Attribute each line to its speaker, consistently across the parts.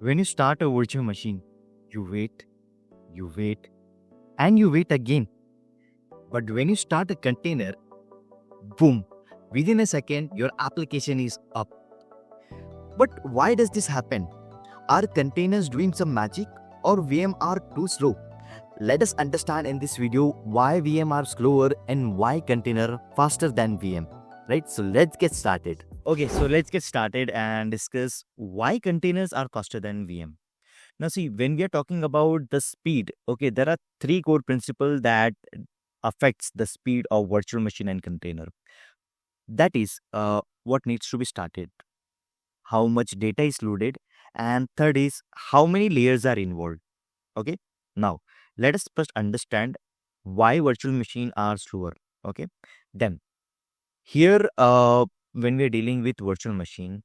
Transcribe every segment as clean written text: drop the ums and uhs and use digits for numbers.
Speaker 1: When you start a virtual machine, you wait, and you wait again. But when you start a container, boom, within a second, your application is up. But why does this happen? Are containers doing some magic or VM are too slow? Let us understand in this video why VM are slower and why container faster than VM. Right? So let's get started. Okay, so let's get started and discuss why containers are faster than VM. Now, see, when we are talking about the speed, okay, there are three core principles that affects the speed of virtual machine and container. That is, what needs to be started, how much data is loaded, and third is how many layers are involved. Okay, now let us first understand why virtual machine are slower. Okay, then here, when we are dealing with virtual machine,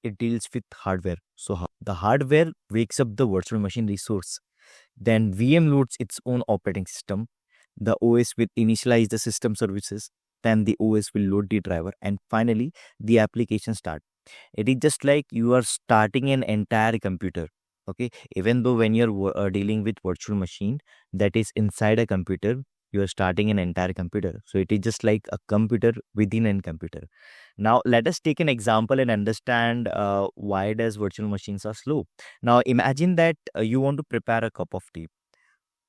Speaker 1: it deals with hardware. So the hardware wakes up the virtual machine resource. Then VM loads its own operating system. The OS will initialize the system services. Then the OS will load the driver, and finally the application start. It is just like you are starting an entire computer. Okay, even though when you're dealing with virtual machine that is inside a computer, you are starting an entire computer. So it is just like a computer within a computer. Now let us take an example and understand why does virtual machines are slow. Now imagine that you want to prepare a cup of tea,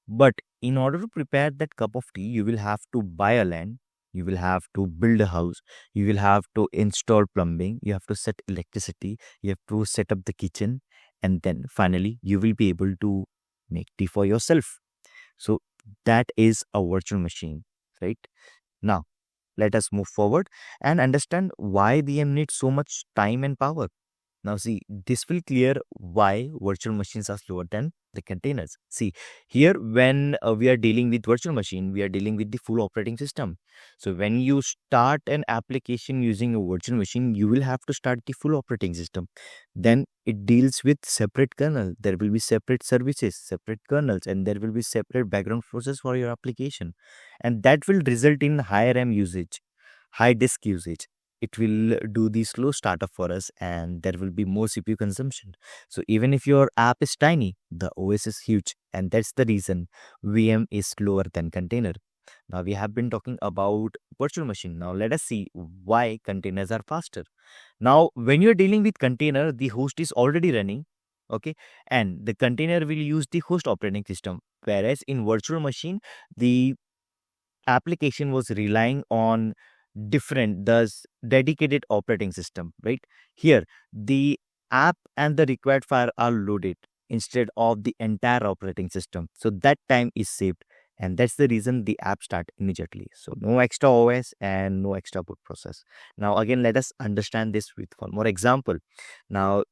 Speaker 1: but in order to prepare that cup of tea, you will have to buy a land, you will have to build a house, you will have to install plumbing, you have to set electricity, you have to set up the kitchen, and then finally you will be able to make tea for yourself. So that is a virtual machine, right? Now let us move forward and understand why VM needs so much time and power. Now, see, this will clear why virtual machines are slower than the containers. See, here when we are dealing with virtual machine, we are dealing with the full operating system. So, when you start an application using a virtual machine, you will have to start the full operating system. Then it deals with separate kernel. There will be separate services, separate kernels, and there will be separate background process for your application. And that will result in higher RAM usage, high disk usage. It will do the slow startup for us, and there will be more CPU consumption. So even if your app is tiny, the OS is huge, and that's the reason VM is slower than container. Now we have been talking about virtual machine. Now let us see why containers are faster. Now when you're dealing with container, the host is already running, okay, and the container will use the host operating system, whereas in virtual machine the application was relying on different thus dedicated operating system, right? Here the app and the required file are loaded instead of the entire operating system, so that time is saved, and that's the reason the app start immediately. So no extra OS and no extra boot process. Now again, let us understand this with one more example. Now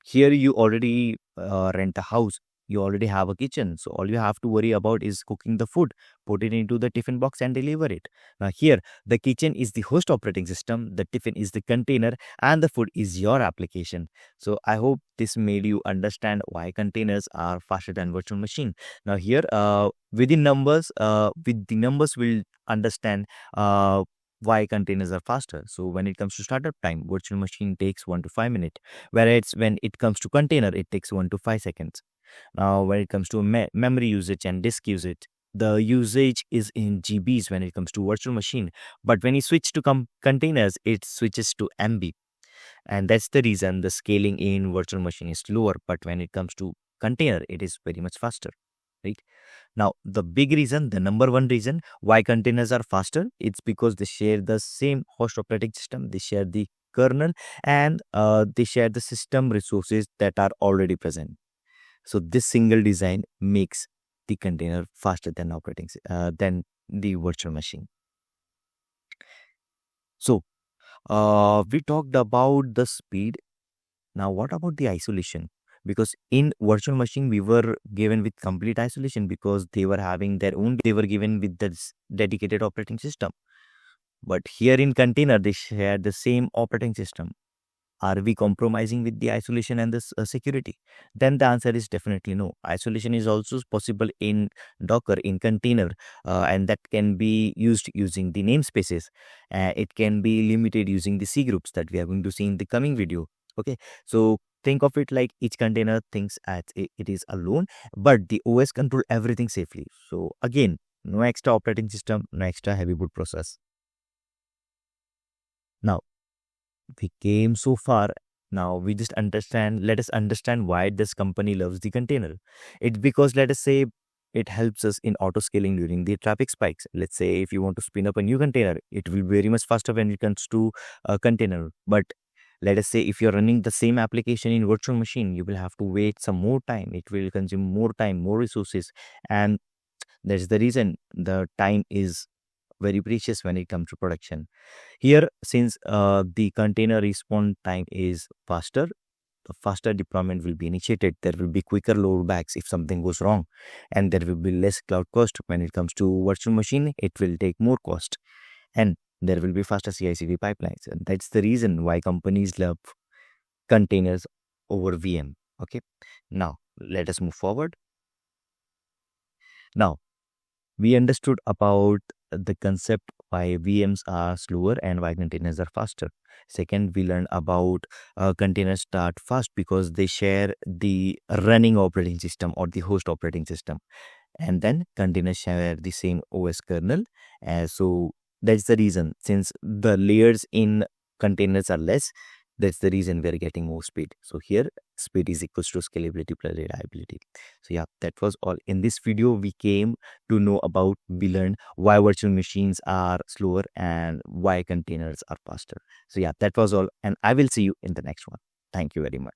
Speaker 1: here you already rent a house, you already have a kitchen, so all you have to worry about is cooking the food, put it into the tiffin box and deliver it. Now here the kitchen is the host operating system, the tiffin is the container, and the food is your application. So I hope this made you understand why containers are faster than virtual machine. Now here, with the numbers we'll understand why containers are faster. So when it comes to startup time, virtual machine takes 1 to 5 minutes, whereas when it comes to container, it takes 1 to 5 seconds. Now when it comes to memory usage and disk usage, the usage is in GBs when it comes to virtual machine, but when you switch to containers, it switches to MB, and that's the reason the scaling in virtual machine is lower, but when it comes to container, it is very much faster, right? Now, the big reason, the number one reason why containers are faster, it's because they share the same host operating system, they share the kernel, and they share the system resources that are already present. So this single design makes the container faster than than the virtual machine. So we talked about the speed. Now, what about the isolation? Because in virtual machine, we were given with complete isolation because they were having their own. They were given with this dedicated operating system. But here in container, they share the same operating system. Are we compromising with the isolation and the security? Then the answer is definitely no. Isolation is also possible in Docker, in container, and that can be used using the namespaces. It can be limited using the C groups that we are going to see in the coming video. Okay, so think of it like each container thinks as it is alone, but the OS control everything safely. So again, no extra operating system, no extra heavy boot process. Now we came so far. Now we just understand, let us understand why this company loves the container. It's because, let us say, it helps us in auto scaling during the traffic spikes. Let's say if you want to spin up a new container, it will be very much faster when it comes to a container. But let us say if you're running the same application in virtual machine, you will have to wait some more time. It will consume more time, more resources, and that's the reason the time is very precious when it comes to production. Here, since the container response time is faster, the faster deployment will be initiated. There will be quicker rollbacks if something goes wrong, and there will be less cloud cost. When it comes to virtual machine, it will take more cost, and there will be faster CI/CD pipelines. And that's the reason why companies love containers over VM. Okay, now let us move forward. Now we understood about the concept why VMs are slower and why containers are faster. Second, we learned about containers start fast because they share the running operating system or the host operating system, and then containers share the same OS kernel. So that's the reason, since the layers in containers are less, that's the reason we're getting more speed. So here speed is equals to scalability plus reliability. So yeah, that was all. In this video we came to know about, we learned why virtual machines are slower and why containers are faster. So yeah, that was all, and I will see you in the next one. Thank you very much.